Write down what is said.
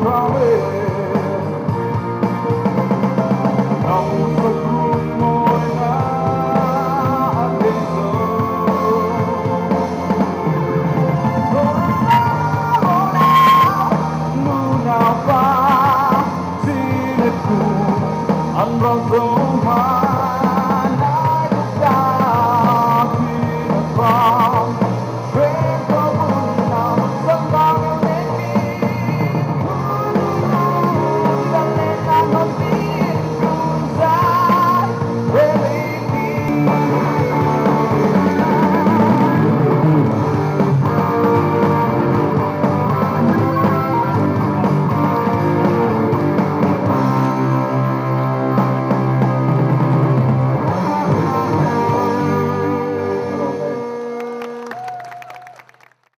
promise. Không có luôn ngồi ngã bên sông. Mưa nào pha xin ku ang rong